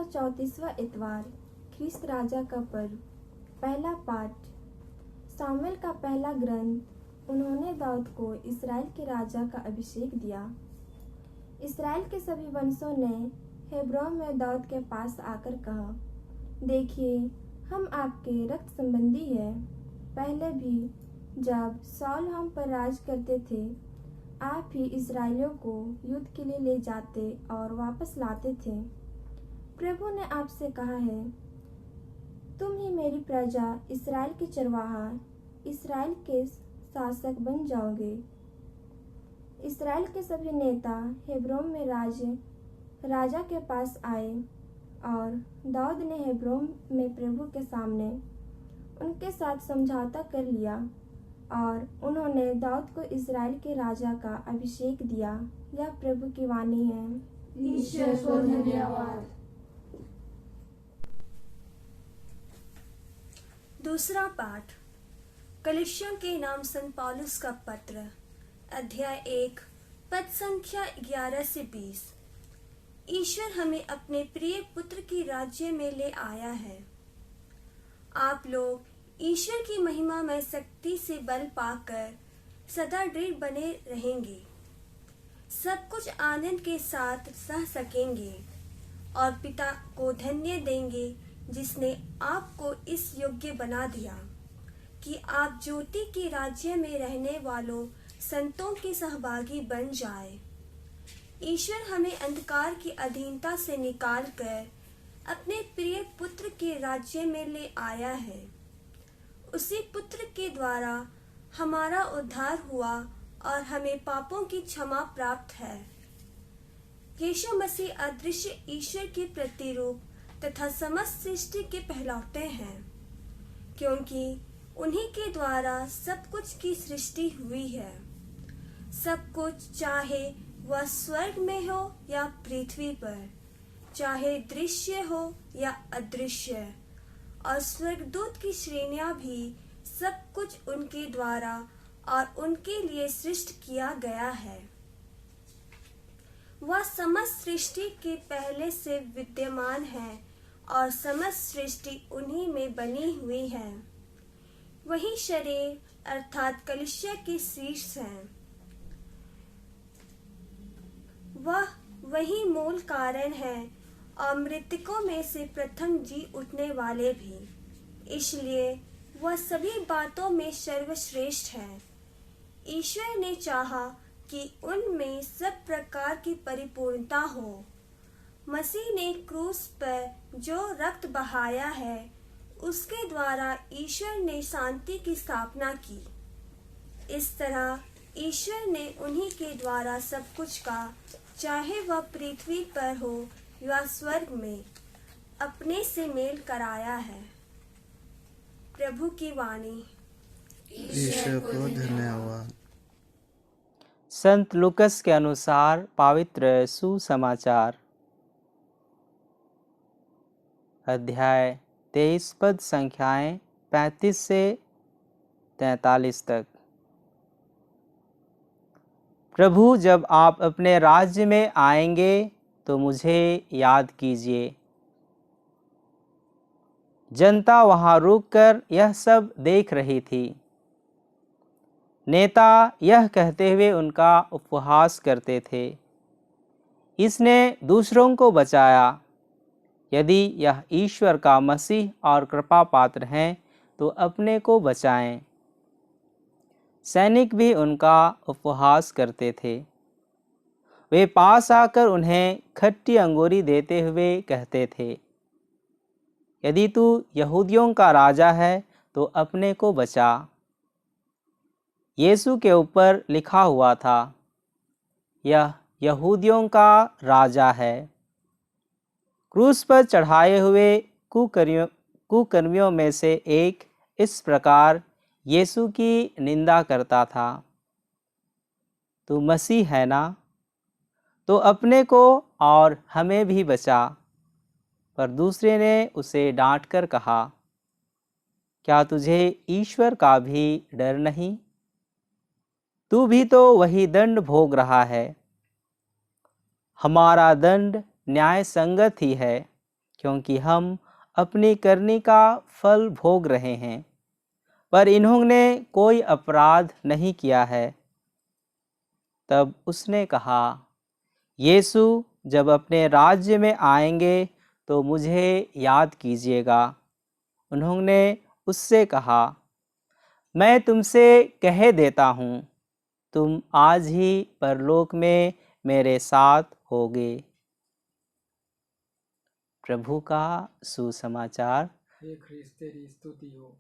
34वां इतवार, ख्रीस्त राजा का पर्व। पहला पाठ। सामुएल का पहला ग्रंथ। उन्होंने दाऊद को इस्राएल के राजा का अभिषेक दिया। इस्राएल के सभी वंशों ने हेब्रोन में दाऊद के पास आकर कहा, देखिए, हम आपके रक्त संबंधी हैं। पहले भी जब साउल हम पर राज करते थे, आप ही इस्राएलियों को युद्ध के लिए ले जाते और वापस लाते थे। प्रभु ने आपसे कहा है, तुम ही मेरी प्रजा इस्राएल के चरवाहा, इस्राएल के शासक बन जाओगे। इस्राएल के सभी नेता हेब्रोन में राजा के पास आए और दाऊद ने हेब्रोन में प्रभु के सामने उनके साथ समझौता कर लिया और उन्होंने दाऊद को इस्राएल के राजा का अभिषेक दिया। यह प्रभु की वाणी है। ईश्वर को धन्यवाद। दूसरा पाठ। कलीसियों के नाम संत पौलुस का पत्र, अध्याय 1, पद संख्या 11 से 20। ईश्वर हमें अपने प्रिय पुत्र की राज्य में ले आया है। आप लोग ईश्वर की महिमा में शक्ति से बल पाकर सदा दृढ़ बने रहेंगे, सब कुछ आनंद के साथ सह सकेंगे और पिता को धन्य देंगे जिसने आपको इस योग्य बना दिया कि आप ज्योति के राज्य में रहने वालों संतों के सहभागी बन जाए। ईश्वर हमें अंधकार की अधीनता से निकालकर अपने प्रिय पुत्र के राज्य में ले आया है। उसी पुत्र के द्वारा हमारा उद्धार हुआ और हमें पापों की क्षमा प्राप्त है। यीशु मसीह अदृश्य ईश्वर के प्रतिरूप तथा समस्त सृष्टि के पहलौठे हैं, क्योंकि उन्हीं के द्वारा सब कुछ की सृष्टि हुई है। सब कुछ, चाहे वह स्वर्ग में हो या पृथ्वी पर, चाहे दृश्य हो या अदृश्य, और स्वर्गदूत की श्रेणियां भी, सब कुछ उनके द्वारा और उनके लिए सृष्ट किया गया है। वह समस्त सृष्टि के पहले से विद्यमान है और समस्त सृष्टि उन्हीं में बनी हुई है। वही शरीर अर्थात कलीसिया के शीर्ष है। वह वही मूल कारण है और मृतकों में से प्रथम जी उठने वाले भी। इसलिए वह सभी बातों में सर्वश्रेष्ठ है। ईश्वर ने चाहा कि उनमें सब प्रकार की परिपूर्णता हो। मसीह ने क्रूस पर जो रक्त बहाया है, उसके द्वारा ईश्वर ने शांति की स्थापना की। इस तरह ईश्वर ने उन्हीं के द्वारा सब कुछ का, चाहे वह पृथ्वी पर हो या स्वर्ग में, अपने से मेल कराया है। प्रभु की वाणी। ईश्वर को धन्यवाद। संत लूकस के अनुसार पवित्र सुसमाचार, अध्याय 23, पद संख्याएं 35 से 43 तक। प्रभु, जब आप अपने राज्य में आएंगे तो मुझे याद कीजिए। जनता वहां रुककर यह सब देख रही थी। नेता यह कहते हुए उनका उपहास करते थे, इसने दूसरों को बचाया। यदि यह ईश्वर का मसीह और कृपा पात्र हैं तो अपने को बचाएं। सैनिक भी उनका उपहास करते थे। वे पास आकर उन्हें खट्टी अंगूरी देते हुए कहते थे, यदि तू यहूदियों का राजा है तो अपने को बचा। यीशु के ऊपर लिखा हुआ था, यह यहूदियों का राजा है। क्रूस पर चढ़ाए हुए कुकर्मियों में से एक इस प्रकार यीशु की निंदा करता था, तू मसीह है ना, तो अपने को और हमें भी बचा। पर दूसरे ने उसे डांटकर कहा, क्या तुझे ईश्वर का भी डर नहीं? तू भी तो वही दंड भोग रहा है। हमारा दंड न्याय संगत ही है, क्योंकि हम अपनी करनी का फल भोग रहे हैं। पर इन्होंने कोई अपराध नहीं किया है। तब उसने कहा, यीशु जब अपने राज्य में आएंगे तो मुझे याद कीजिएगा। उन्होंने उससे कहा, मैं तुमसे कह देता हूँ, तुम आज ही परलोक में मेरे साथ होगे। प्रभु का सुसमाचार। हे ख्रीस्त तेरी स्तुति हो।